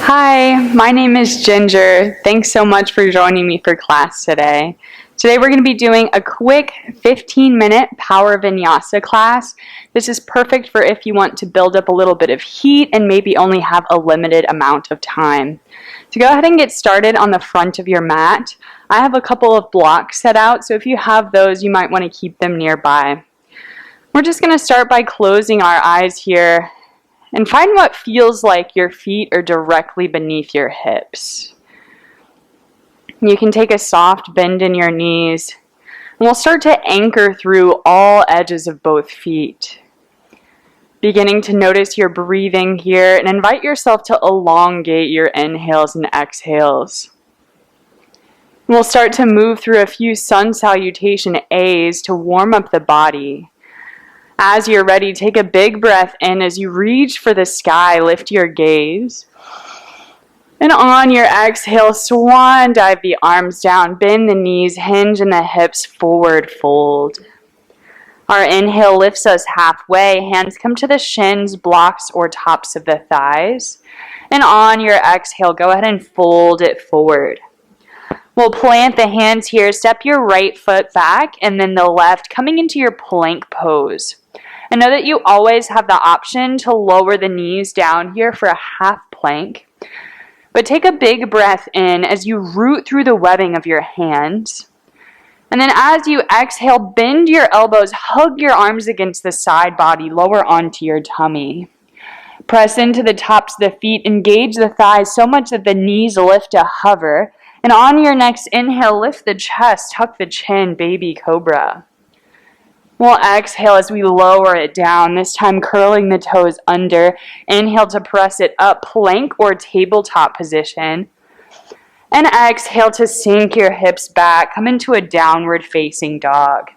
Hi, my name is Ginger. Thanks so much for joining me for class today. Today we're going to be doing a quick 15-minute Power Vinyasa class. This is perfect for if you want to build up a little bit of heat and maybe only have a limited amount of time. To go ahead and get started on the front of your mat, I have a couple of blocks set out, so if you have those, you might want to keep them nearby. We're just going to start by closing our eyes here and find what feels like your feet are directly beneath your hips. You can take a soft bend in your knees, and we'll start to anchor through all edges of both feet. Beginning to notice your breathing here, and invite yourself to elongate your inhales and exhales. We'll start to move through a few sun salutation A's to warm up the body. As you're ready, take a big breath in. As you reach for the sky, lift your gaze. And on your exhale, swan dive the arms down, bend the knees, hinge and the hips, forward fold. Our inhale lifts us halfway. Hands come to the shins, blocks, or tops of the thighs. And on your exhale, go ahead and fold it forward. We'll plant the hands here. Step your right foot back and then the left, coming into your plank pose. And know that you always have the option to lower the knees down here for a half plank. But take a big breath in as you root through the webbing of your hands. And then as you exhale, bend your elbows, hug your arms against the side body, lower onto your tummy. Press into the tops of the feet, engage the thighs so much that the knees lift to hover. And on your next inhale, lift the chest, tuck the chin, baby cobra. We'll exhale as we lower it down, this time curling the toes under. Inhale to press it up, plank or tabletop position. And exhale to sink your hips back, come into a downward facing dog.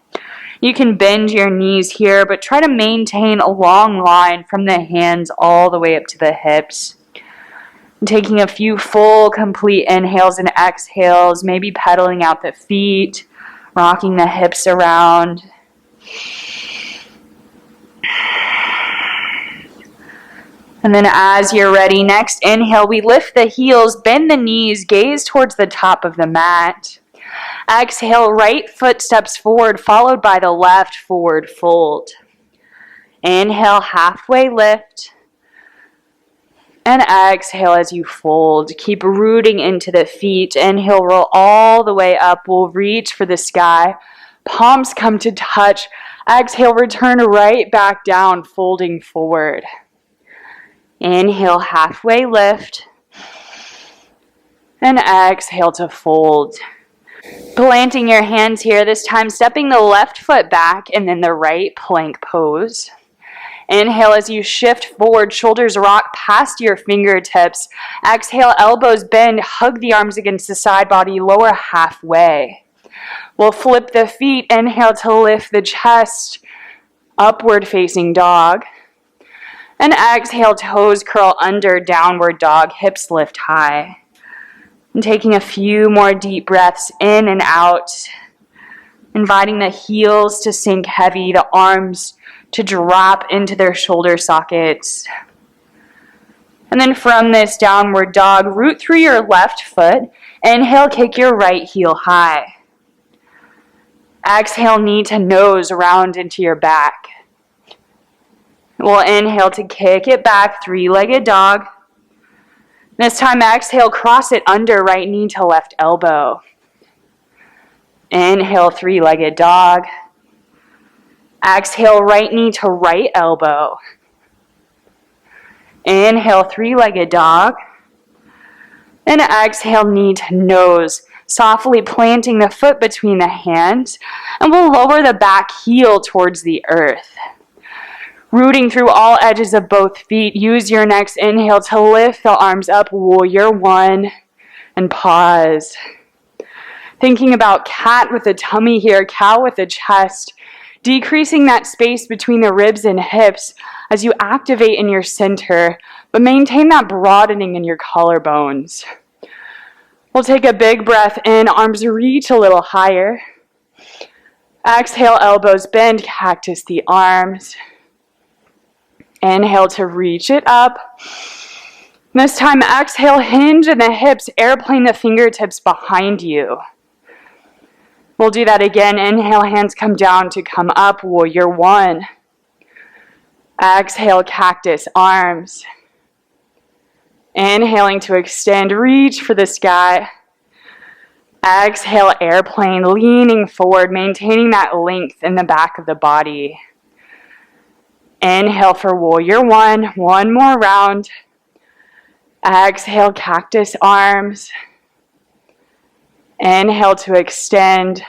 You can bend your knees here, but try to maintain a long line from the hands all the way up to the hips. Taking a few full, complete inhales and exhales, maybe pedaling out the feet, rocking the hips around. And then as you're ready, next inhale, we lift the heels, bend the knees, gaze towards the top of the mat. Exhale, right foot steps forward, followed by the left, forward fold. Inhale, halfway lift. And exhale as you fold. Keep rooting into the feet. Inhale, roll all the way up. We'll reach for the sky. Palms come to touch. Exhale, return right back down, folding forward. Inhale, halfway lift. And exhale to fold. Planting your hands here, this time stepping the left foot back and then the right plank pose. Inhale as you shift forward, shoulders rock past your fingertips. Exhale, elbows bend, hug the arms against the side body, lower halfway. We'll flip the feet, inhale to lift the chest, upward facing dog. And exhale, toes curl under, downward dog, hips lift high. And taking a few more deep breaths in and out, inviting the heels to sink heavy, the arms to drop into their shoulder sockets. And then from this downward dog, root through your left foot. Inhale, kick your right heel high. Exhale, knee to nose, round into your back. We'll inhale to kick it back, three-legged dog. This time, exhale, cross it under, right knee to left elbow. Inhale, three-legged dog. Exhale, right knee to right elbow. Inhale, three-legged dog. And exhale, knee to nose, softly planting the foot between the hands. And we'll lower the back heel towards the earth. Rooting through all edges of both feet, use your next inhale to lift the arms up, warrior one, and pause. Thinking about cat with the tummy here, cow with the chest, decreasing that space between the ribs and hips as you activate in your center, but maintain that broadening in your collarbones. We'll take a big breath in, arms reach a little higher. Exhale, elbows bend, cactus the arms. Inhale to reach it up. This time, exhale, hinge in the hips, airplane the fingertips behind you. We'll do that again. Inhale, hands come down to come up, warrior one. Exhale, cactus, arms. Inhaling to extend, reach for the sky. Exhale, airplane, leaning forward, maintaining that length in the back of the body. Inhale for warrior one more round. Exhale, cactus, arms. Inhale to extend.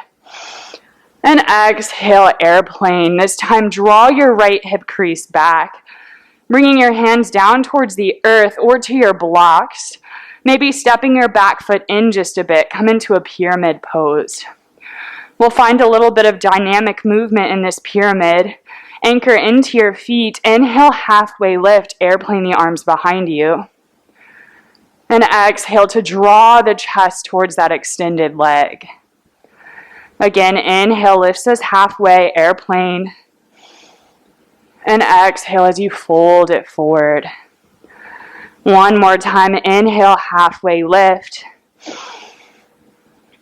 And exhale, airplane. This time, draw your right hip crease back, bringing your hands down towards the earth or to your blocks. Maybe stepping your back foot in just a bit. Come into a pyramid pose. We'll find a little bit of dynamic movement in this pyramid. Anchor into your feet. Inhale, halfway lift. Airplane the arms behind you. And exhale to draw the chest towards that extended leg. Again, inhale, lifts us halfway, airplane. And exhale as you fold it forward. One more time, inhale, halfway lift.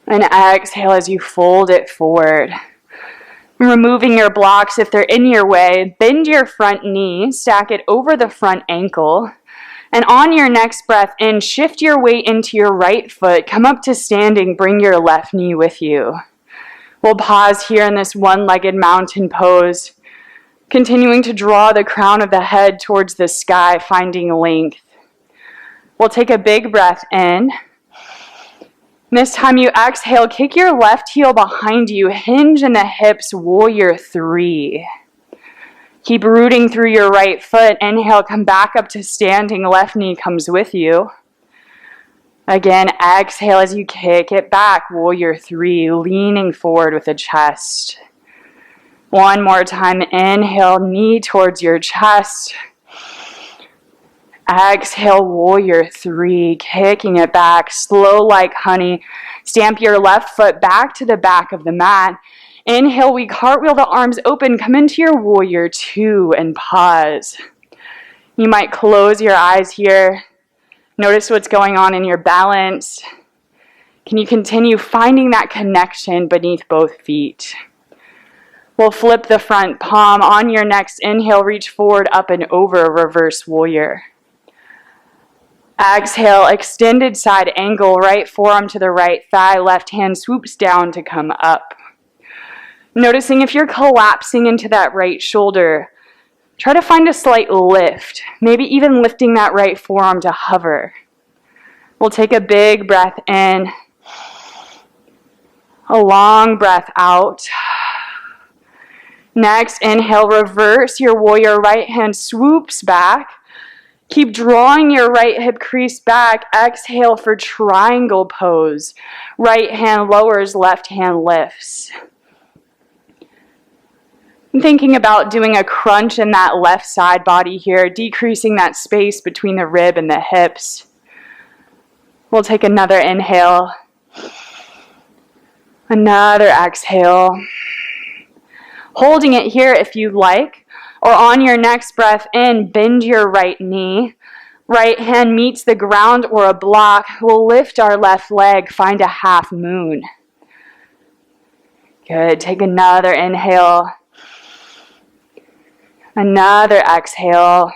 And exhale as you fold it forward. Removing your blocks if they're in your way, bend your front knee, stack it over the front ankle. And on your next breath in, shift your weight into your right foot. Come up to standing, bring your left knee with you. We'll pause here in this one-legged mountain pose, continuing to draw the crown of the head towards the sky, finding length. We'll take a big breath in. This time you exhale, kick your left heel behind you, hinge in the hips, warrior three. Keep rooting through your right foot. Inhale, come back up to standing, left knee comes with you. Again, exhale as you kick it back, warrior three, leaning forward with the chest. One more time, inhale, knee towards your chest. Exhale, warrior three, kicking it back, slow like honey. Stamp your left foot back to the back of the mat. Inhale, we cartwheel the arms open, come into your warrior two and pause. You might close your eyes here. Notice what's going on in your balance. Can you continue finding that connection beneath both feet? We'll flip the front palm. On your next inhale, reach forward, up and over, reverse warrior. Exhale, extended side angle, right forearm to the right thigh, left hand swoops down to come up. Noticing if you're collapsing into that right shoulder, try to find a slight lift, maybe even lifting that right forearm to hover. We'll take a big breath in, a long breath out. Next, inhale, reverse your warrior, right hand swoops back. Keep drawing your right hip crease back. Exhale for triangle pose. Right hand lowers, left hand lifts. I'm thinking about doing a crunch in that left side body here, decreasing that space between the rib and the hips. We'll take another inhale. Another exhale. Holding it here if you like, or on your next breath in, bend your right knee. Right hand meets the ground or a block. We'll lift our left leg, find a half moon. Good, take another inhale. Another exhale.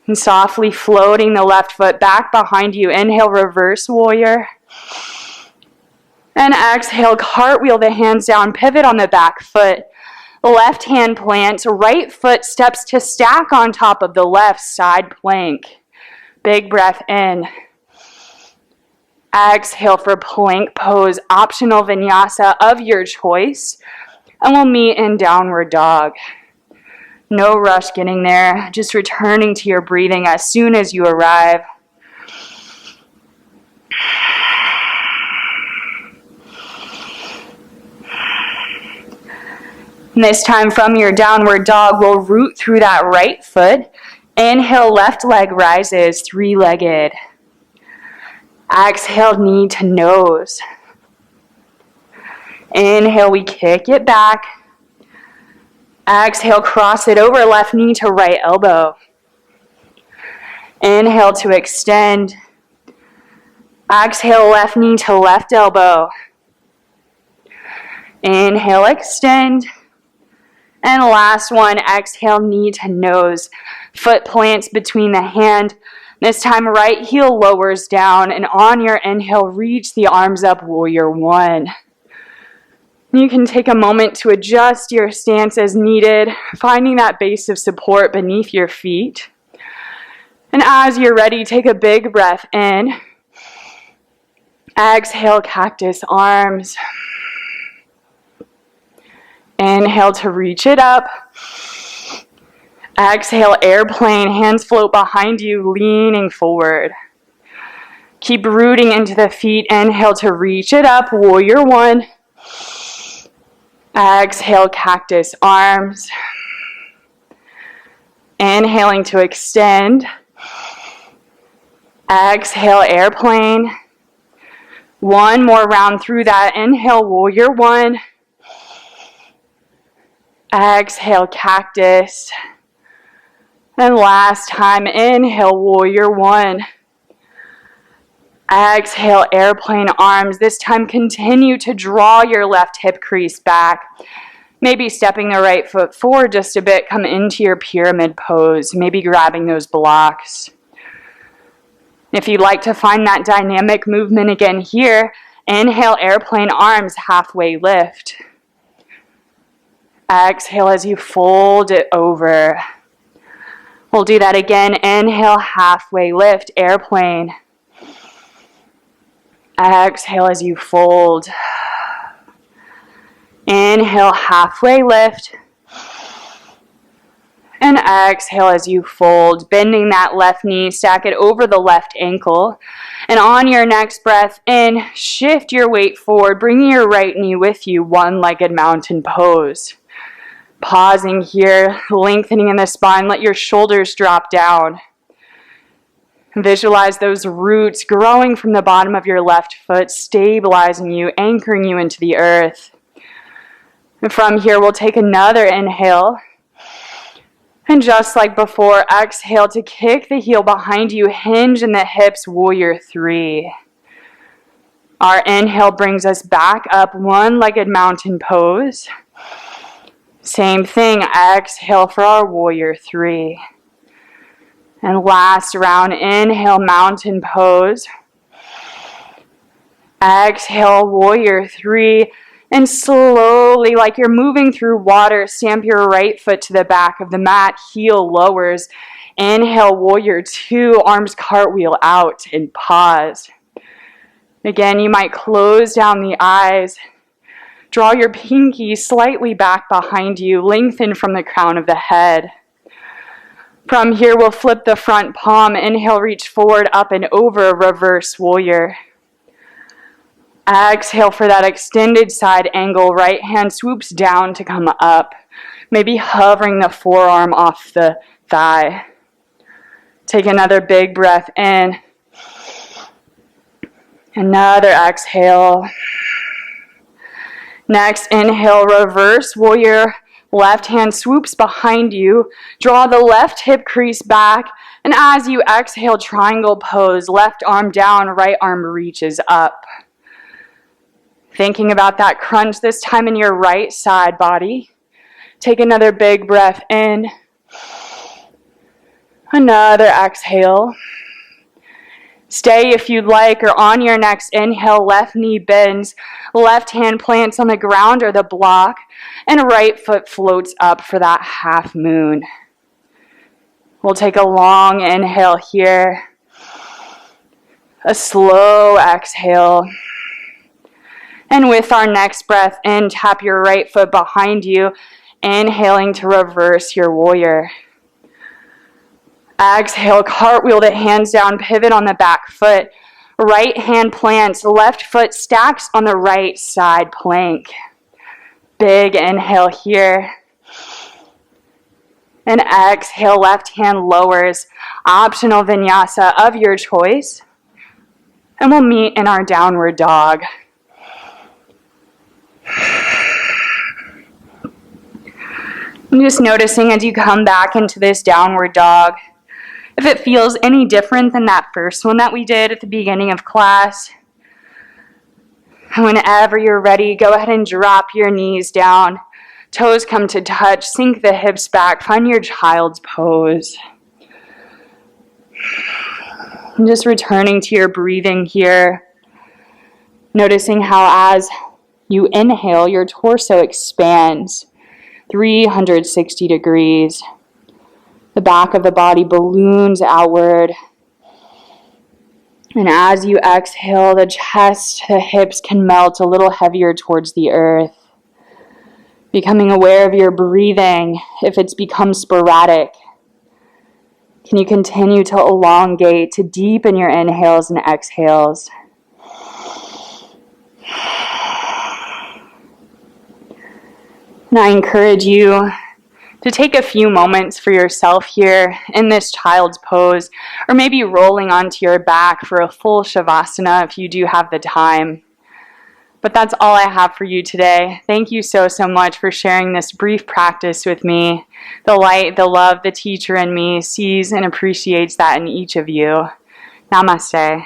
And softly floating the left foot back behind you. Inhale, reverse warrior. And exhale, cartwheel the hands down, pivot on the back foot. Left hand plants, right foot steps to stack on top of the left side plank. Big breath in. Exhale for plank pose, optional vinyasa of your choice. And we'll meet in downward dog. No rush getting there, just returning to your breathing as soon as you arrive. And this time from your downward dog, we'll root through that right foot. Inhale, left leg rises, three-legged. Exhale, knee to nose. Inhale, we kick it back. Exhale, cross it over, left knee to right elbow. Inhale to extend. Exhale, left knee to left elbow. Inhale, extend. And last one, exhale, knee to nose. Foot plants between the hand. This time, right heel lowers down. And on your inhale, reach the arms up, warrior one. You can take a moment to adjust your stance as needed, finding that base of support beneath your feet. And as you're ready, take a big breath in. Exhale, cactus arms. Inhale to reach it up. Exhale, airplane, hands float behind you, leaning forward. Keep rooting into the feet. Inhale to reach it up, warrior one. Exhale, cactus arms. Inhaling to extend. Exhale, airplane. One more round through that. Inhale, warrior one. Exhale, cactus. And last time, inhale, warrior one. Exhale, airplane arms. This time, continue to draw your left hip crease back. Maybe stepping the right foot forward just a bit. Come into your pyramid pose. Maybe grabbing those blocks. If you'd like to find that dynamic movement again here, inhale, airplane arms, halfway lift. Exhale as you fold it over. We'll do that again. Inhale, halfway lift, airplane. Exhale as you fold. Inhale, halfway lift. And exhale as you fold, bending that left knee, stack it over the left ankle. And on your next breath in, shift your weight forward, bringing your right knee with you, one-legged mountain pose. Pausing here, lengthening in the spine, let your shoulders drop down. Visualize those roots growing from the bottom of your left foot, stabilizing you, anchoring you into the earth. And from here, we'll take another inhale. And just like before, exhale to kick the heel behind you, hinge in the hips, warrior three. Our inhale brings us back up, one-legged mountain pose. Same thing, exhale for our warrior three. And last round, inhale, mountain pose. Exhale, warrior three. And slowly, like you're moving through water, stamp your right foot to the back of the mat, heel lowers. Inhale, warrior two, arms cartwheel out and pause. Again, you might close down the eyes. Draw your pinky slightly back behind you, lengthen from the crown of the head. From here, we'll flip the front palm. Inhale, reach forward, up and over, reverse warrior. Exhale for that extended side angle. Right hand swoops down to come up. Maybe hovering the forearm off the thigh. Take another big breath in. Another exhale. Next, inhale, reverse warrior. Left hand swoops behind you. Draw the left hip crease back. And as you exhale, triangle pose. Left arm down, right arm reaches up. Thinking about that crunch this time in your right side body. Take another big breath in. Another exhale. Stay if you'd like, or on your next inhale, left knee bends, left hand plants on the ground or the block, and right foot floats up for that half moon. We'll take a long inhale here. A slow exhale. And with our next breath in, tap your right foot behind you, inhaling to reverse your warrior. Exhale, cartwheel the hands down, pivot on the back foot. Right hand plants, left foot stacks on the right side plank. Big inhale here. And exhale, left hand lowers. Optional vinyasa of your choice. And we'll meet in our downward dog. I'm just noticing as you come back into this downward dog, If it feels any different than that first one that we did at the beginning of class, whenever you're ready, go ahead and drop your knees down. Toes come to touch. Sink the hips back. Find your child's pose. And just returning to your breathing here. Noticing how as you inhale, your torso expands 360 degrees. The back of the body balloons outward. And as you exhale, the chest, the hips can melt a little heavier towards the earth. Becoming aware of your breathing, if it's become sporadic. Can you continue to elongate, to deepen your inhales and exhales? And I encourage you to take a few moments for yourself here in this child's pose, or maybe rolling onto your back for a full shavasana if you do have the time. But that's all I have for you today. Thank you so much for sharing this brief practice with me. The light, the love, the teacher in me sees and appreciates that in each of you. Namaste.